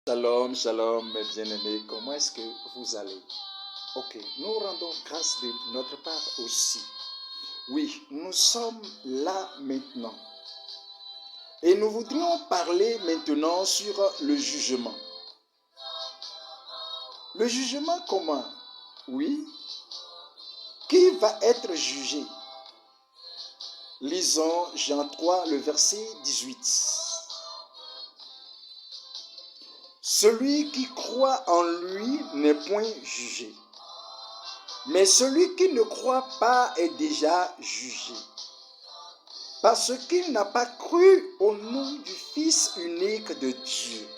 Shalom, shalom, mes bien-aimés. Comment est-ce que vous allez? Ok, nous rendons grâce de notre part aussi. Oui, nous sommes là maintenant. Et nous voudrions parler maintenant sur le jugement. Le jugement comment? Oui. Qui va être jugé? Lisons Jean 3, le verset 18. Celui qui croit en lui n'est point jugé. Mais celui qui ne croit pas est déjà jugé, parce qu'il n'a pas cru au nom du Fils unique de Dieu.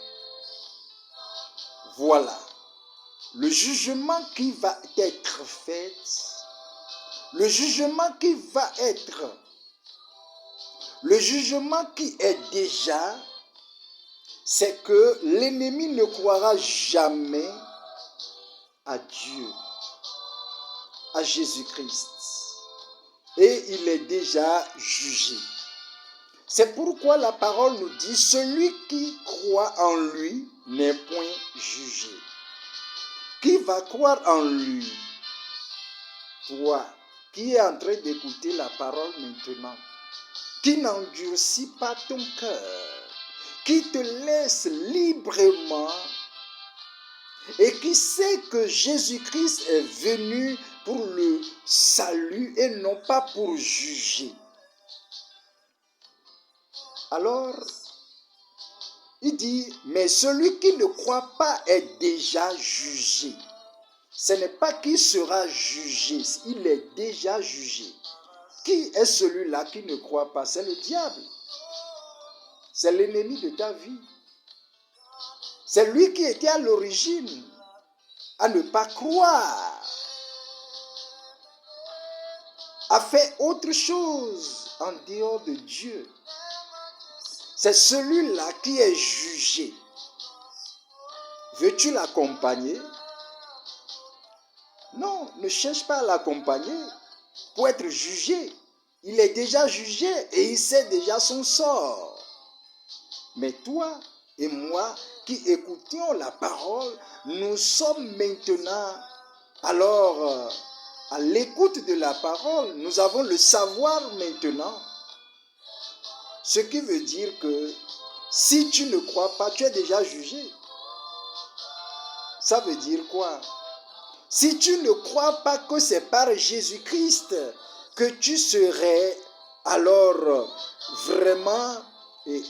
Voilà le jugement qui va être fait, le jugement qui va être, le jugement qui est déjà, c'est que l'ennemi ne croira jamais à Dieu, à Jésus-Christ. Et il est déjà jugé. C'est pourquoi la parole nous dit, celui qui croit en lui n'est point jugé. Qui va croire en lui? Toi, qui es en train d'écouter la parole maintenant, qui n'endurcit pas ton cœur, qui te laisse librement et qui sait que Jésus-Christ est venu pour le salut et non pas pour juger. Alors, il dit, mais celui qui ne croit pas est déjà jugé. Ce n'est pas qu'il sera jugé, il est déjà jugé. Qui est celui-là qui ne croit pas? C'est le diable. C'est l'ennemi de ta vie. C'est lui qui était à l'origine à ne pas croire, a fait autre chose en dehors de Dieu. C'est celui-là qui est jugé. Veux-tu l'accompagner? Non, ne cherche pas à l'accompagner pour être jugé. Il est déjà jugé et il sait déjà son sort. Mais toi et moi qui écoutions la parole, nous sommes maintenant alors à l'écoute de la parole. Nous avons le savoir maintenant. Ce qui veut dire que si tu ne crois pas, tu es déjà jugé. Ça veut dire quoi? Si tu ne crois pas que c'est par Jésus-Christ que tu serais alors vraiment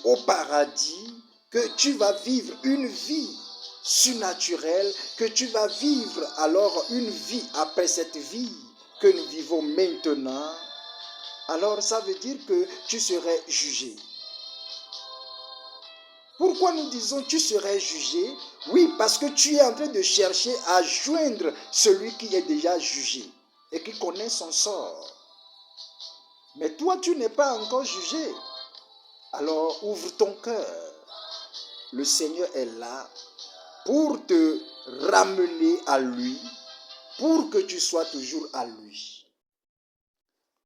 au paradis, que tu vas vivre une vie surnaturelle, que tu vas vivre alors une vie après cette vie que nous vivons maintenant, alors ça veut dire que tu serais jugé. Pourquoi nous disons tu serais jugé? Oui, parce que tu es en train de chercher à joindre celui qui est déjà jugé et qui connaît son sort. Mais toi, tu n'es pas encore jugé. Alors, ouvre ton cœur. Le Seigneur est là pour te ramener à lui, pour que tu sois toujours à lui.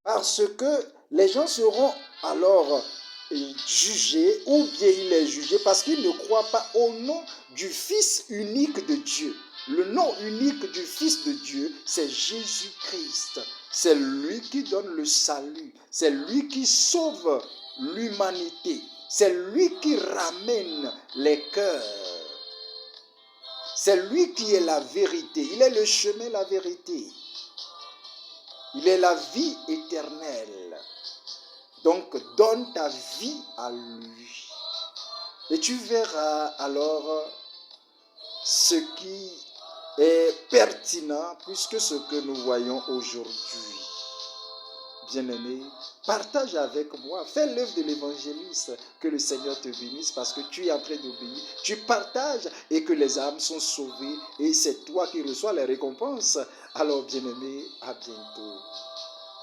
Parce que les gens seront alors jugé, ou bien il est jugé parce qu'il ne croit pas au nom du Fils unique de Dieu. Le nom unique du Fils de Dieu, c'est Jésus-Christ. C'est lui qui donne le salut. C'est lui qui sauve l'humanité. C'est lui qui ramène les cœurs. C'est lui qui est la vérité. Il est le chemin, la vérité. Il est la vie éternelle. Donc, donne ta vie à lui. Et tu verras alors ce qui est pertinent puisque ce que nous voyons aujourd'hui. Bien-aimé, partage avec moi. Fais l'œuvre de l'évangéliste. Que le Seigneur te bénisse parce que tu es en train d'obéir. Tu partages et que les âmes sont sauvées. Et c'est toi qui reçois les récompenses. Alors, bien-aimé, à bientôt.